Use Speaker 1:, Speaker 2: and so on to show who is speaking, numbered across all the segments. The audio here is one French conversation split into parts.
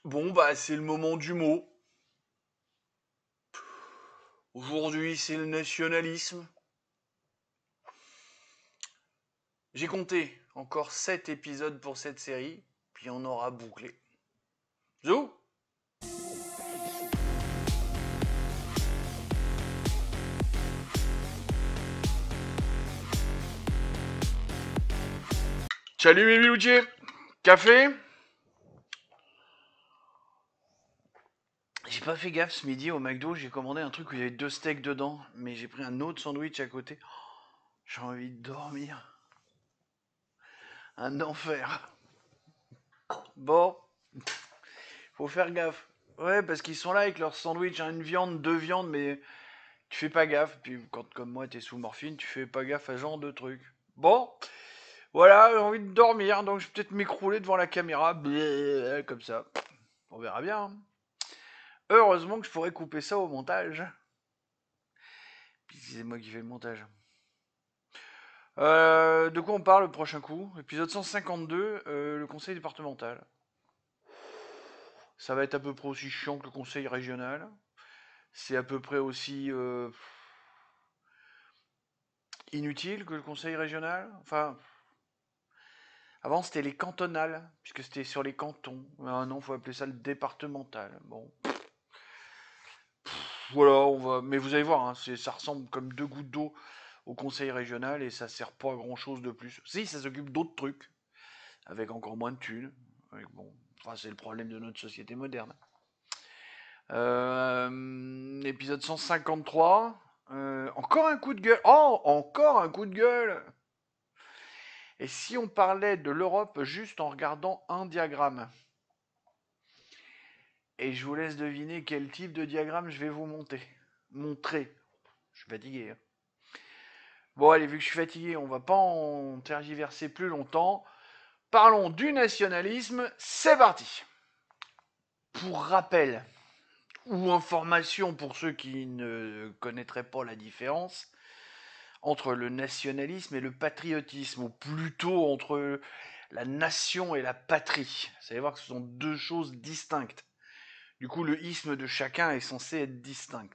Speaker 1: Bon, bah, c'est le moment du mot. Aujourd'hui, c'est le nationalisme. J'ai compté encore 7 épisodes pour cette série, puis on aura bouclé. Zou. Salut mes biloutiers. Café. J'ai pas fait gaffe ce midi au McDo, j'ai commandé un truc où il y avait 2 steaks dedans, mais j'ai pris un autre sandwich à côté. J'ai envie de dormir. Un enfer. Bon, faut faire gaffe. Ouais, parce qu'ils sont là avec leur sandwich, hein, une viande, 2 viandes, mais tu fais pas gaffe. Puis quand, comme moi, t'es sous morphine, tu fais pas gaffe à ce genre de trucs. Bon, voilà, j'ai envie de dormir, donc je vais peut-être m'écrouler devant la caméra, comme ça. On verra bien, hein. Heureusement que je pourrais couper ça au montage. Puis c'est moi qui fais le montage. De quoi on parle le prochain coup? Épisode 152, le conseil départemental. Ça va être à peu près aussi chiant que le conseil régional. C'est à peu près aussi inutile que le conseil régional. Enfin, avant c'était les cantonales, puisque c'était sur les cantons. Maintenant, il faut appeler ça le départemental. Bon, voilà, on va. Mais vous allez voir, hein, ça ressemble comme 2 gouttes d'eau au conseil régional et ça sert pas à grand chose de plus. Si, ça s'occupe d'autres trucs, avec encore moins de thunes. Bon, enfin, c'est le problème de notre société moderne. Épisode 153. Encore un coup de gueule. Oh, encore un coup de gueule. Et si on parlait de l'Europe juste en regardant un diagramme? Et je vous laisse deviner quel type de diagramme je vais vous montrer. Je suis fatigué, hein. Bon, allez, vu que je suis fatigué, on va pas en tergiverser plus longtemps. Parlons du nationalisme. C'est parti. Pour rappel, ou information pour ceux qui ne connaîtraient pas la différence entre le nationalisme et le patriotisme, ou plutôt entre la nation et la patrie. Vous allez voir que ce sont 2 choses distinctes. Du coup, le isme de chacun est censé être distinct.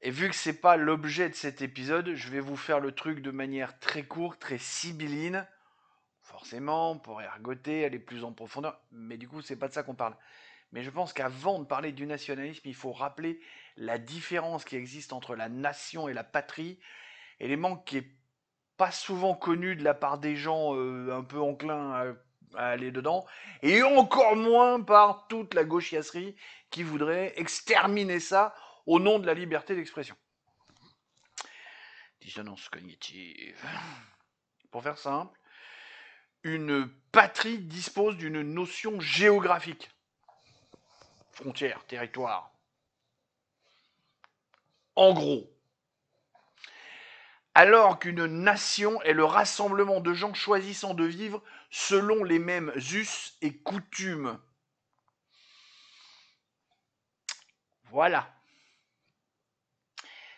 Speaker 1: Et vu que c'est pas l'objet de cet épisode, je vais vous faire le truc de manière très courte, très sibylline. Forcément, pour ergoter, aller plus en profondeur. Mais du coup, c'est pas de ça qu'on parle. Mais je pense qu'avant de parler du nationalisme, il faut rappeler la différence qui existe entre la nation et la patrie, élément qui est pas souvent connu de la part des gens un peu enclins à aller dedans, et encore moins par toute la gauchiasserie qui voudrait exterminer ça au nom de la liberté d'expression. Dissonance cognitive. Pour faire simple, une patrie dispose d'une notion géographique. Frontière, territoire. En gros. Alors qu'une nation est le rassemblement de gens choisissant de vivre selon les mêmes us et coutumes. Voilà.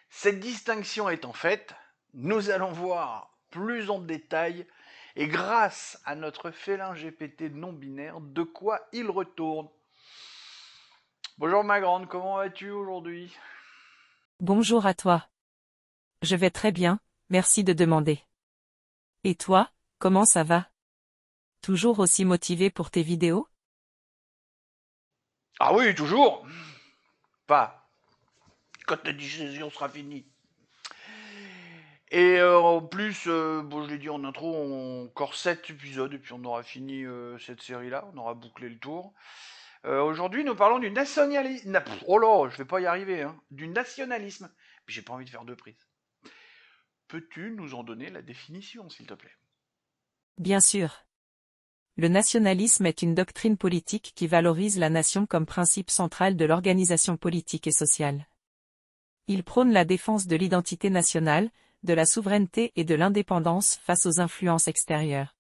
Speaker 1: Cette distinction étant faite, nous allons voir plus en détail, et grâce à notre félin GPT non binaire, de quoi il retourne. Bonjour ma grande, comment vas-tu aujourd'hui?
Speaker 2: Bonjour à toi. Je vais très bien, merci de demander. Et toi, comment ça va? Toujours aussi motivé pour tes vidéos?
Speaker 1: Ah oui, toujours. Pas. Quand la décision sera finie. Et en plus, bon, je l'ai dit en intro, encore 7 épisodes, et puis on aura fini cette série-là, on aura bouclé le tour. Aujourd'hui, nous parlons du nationalisme. Oh là, je vais pas y arriver, hein. Du nationalisme. Puis j'ai pas envie de faire 2 prises. Peux-tu nous en donner la définition, s'il te plaît?
Speaker 2: Bien sûr. Le nationalisme est une doctrine politique qui valorise la nation comme principe central de l'organisation politique et sociale. Il prône la défense de l'identité nationale, de la souveraineté et de l'indépendance face aux influences extérieures.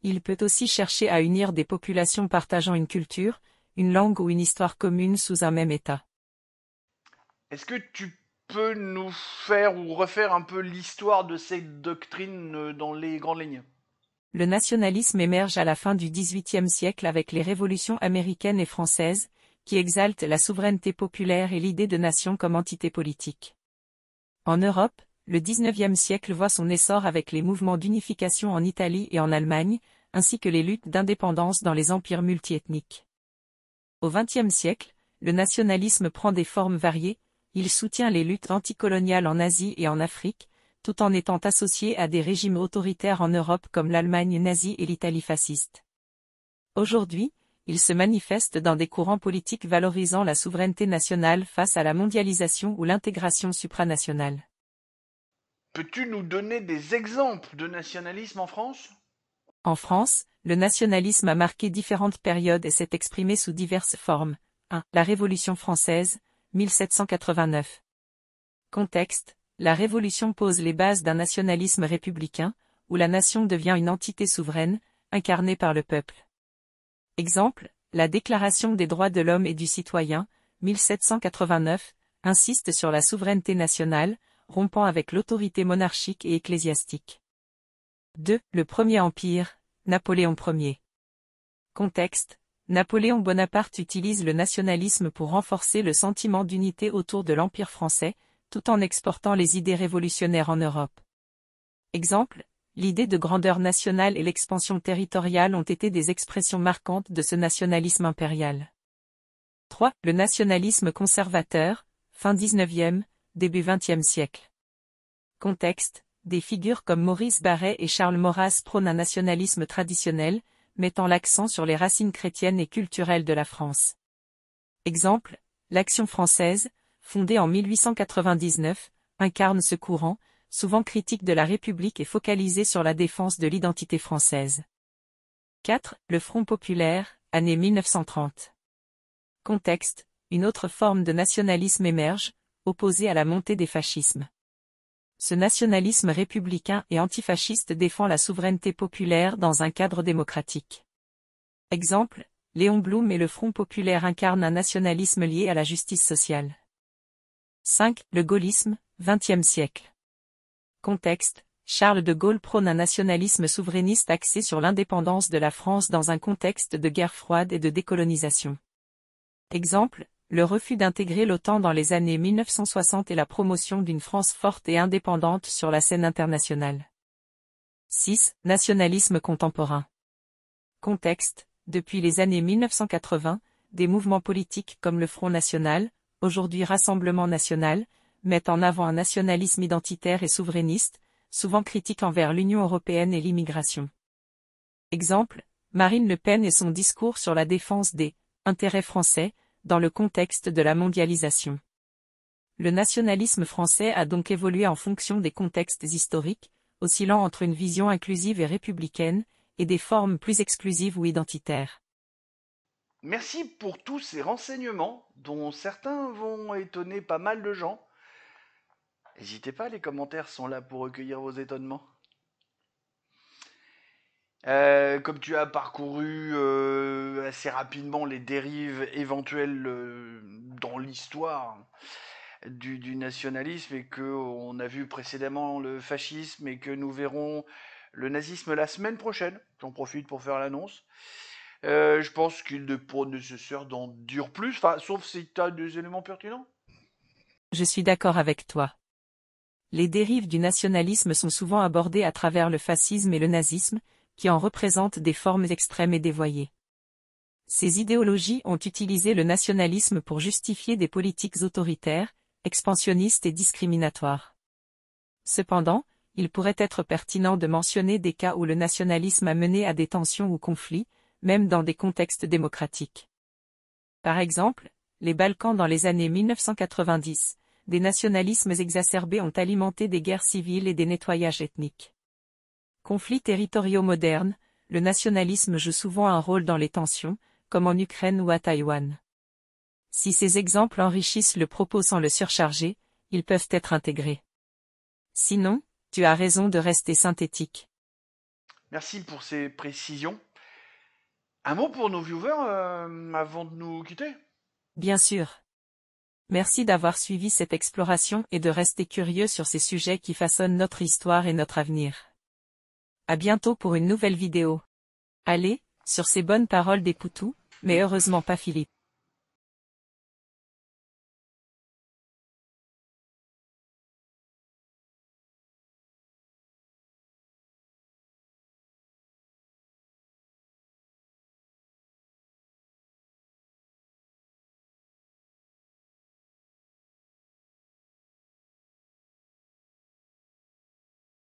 Speaker 2: Il peut aussi chercher à unir des populations partageant une culture, une langue ou une histoire commune sous un même État.
Speaker 1: Est-ce que tu peux nous faire ou refaire un peu l'histoire de cette doctrine dans les grandes lignes?
Speaker 2: le nationalisme émerge à la fin du XVIIIe siècle avec les révolutions américaines et françaises, qui exaltent la souveraineté populaire et l'idée de nation comme entité politique. En Europe, le XIXe siècle voit son essor avec les mouvements d'unification en Italie et en Allemagne, ainsi que les luttes d'indépendance dans les empires multiethniques. Au XXe siècle, le nationalisme prend des formes variées, il soutient les luttes anticoloniales en Asie et en Afrique, tout en étant associé à des régimes autoritaires en Europe comme l'Allemagne nazie et l'Italie fasciste. Aujourd'hui, il se manifeste dans des courants politiques valorisant la souveraineté nationale face à la mondialisation ou l'intégration supranationale.
Speaker 1: Peux-tu nous donner des exemples de nationalisme en France?
Speaker 2: En France, le nationalisme a marqué différentes périodes et s'est exprimé sous diverses formes. 1. La Révolution française, 1789. Contexte: la Révolution pose les bases d'un nationalisme républicain, où la nation devient une entité souveraine, incarnée par le peuple. Exemple, la Déclaration des droits de l'homme et du citoyen, 1789, insiste sur la souveraineté nationale, rompant avec l'autorité monarchique et ecclésiastique. 2. Le Premier Empire, Napoléon Ier. Contexte: Napoléon Bonaparte utilise le nationalisme pour renforcer le sentiment d'unité autour de l'Empire français, tout en exportant les idées révolutionnaires en Europe. Exemple, l'idée de grandeur nationale et l'expansion territoriale ont été des expressions marquantes de ce nationalisme impérial. 3. Le nationalisme conservateur, fin XIXe, début XXe siècle. Contexte: des figures comme Maurice Barrès et Charles Maurras prônent un nationalisme traditionnel, mettant l'accent sur les racines chrétiennes et culturelles de la France. Exemple, l'Action française, fondée en 1899, incarne ce courant, souvent critique de la République et focalisé sur la défense de l'identité française. 4. Le Front populaire, année 1930. Contexte: une autre forme de nationalisme émerge, opposée à la montée des fascismes. Ce nationalisme républicain et antifasciste défend la souveraineté populaire dans un cadre démocratique. Exemple, Léon Blum et le Front populaire incarnent un nationalisme lié à la justice sociale. 5. Le gaullisme, XXe siècle. Contexte: Charles de Gaulle prône un nationalisme souverainiste axé sur l'indépendance de la France dans un contexte de guerre froide et de décolonisation. Exemple, le refus d'intégrer l'OTAN dans les années 1960 et la promotion d'une France forte et indépendante sur la scène internationale. 6. Nationalisme contemporain. Contexte: depuis les années 1980, des mouvements politiques comme le Front National, aujourd'hui Rassemblement National, mettent en avant un nationalisme identitaire et souverainiste, souvent critique envers l'Union européenne et l'immigration. Exemple, Marine Le Pen et son discours sur la défense des intérêts français, dans le contexte de la mondialisation. Le nationalisme français a donc évolué en fonction des contextes historiques, oscillant entre une vision inclusive et républicaine, et des formes plus exclusives ou identitaires.
Speaker 1: Merci pour tous ces renseignements, dont certains vont étonner pas mal de gens. N'hésitez pas, les commentaires sont là pour recueillir vos étonnements. Comme tu as parcouru assez rapidement les dérives éventuelles dans l'histoire du nationalisme et qu'on a vu précédemment le fascisme et que nous verrons le nazisme la semaine prochaine, j'en profite pour faire l'annonce. Je pense qu'il n'est pas nécessaire d'en dire plus, sauf si tu as des éléments pertinents.
Speaker 2: Je suis d'accord avec toi. Les dérives du nationalisme sont souvent abordées à travers le fascisme et le nazisme, qui en représentent des formes extrêmes et dévoyées. Ces idéologies ont utilisé le nationalisme pour justifier des politiques autoritaires, expansionnistes et discriminatoires. Cependant, il pourrait être pertinent de mentionner des cas où le nationalisme a mené à des tensions ou conflits, même dans des contextes démocratiques. Par exemple, les Balkans dans les années 1990, des nationalismes exacerbés ont alimenté des guerres civiles et des nettoyages ethniques. Conflits territoriaux modernes, le nationalisme joue souvent un rôle dans les tensions, comme en Ukraine ou à Taïwan. Si ces exemples enrichissent le propos sans le surcharger, ils peuvent être intégrés. Sinon, tu as raison de rester synthétique.
Speaker 1: Merci pour ces précisions. Un mot pour nos viewers avant de nous quitter?
Speaker 2: Bien sûr. Merci d'avoir suivi cette exploration et de rester curieux sur ces sujets qui façonnent notre histoire et notre avenir. À bientôt pour une nouvelle vidéo. Allez, sur ces bonnes paroles des Poutous, mais heureusement pas Philippe.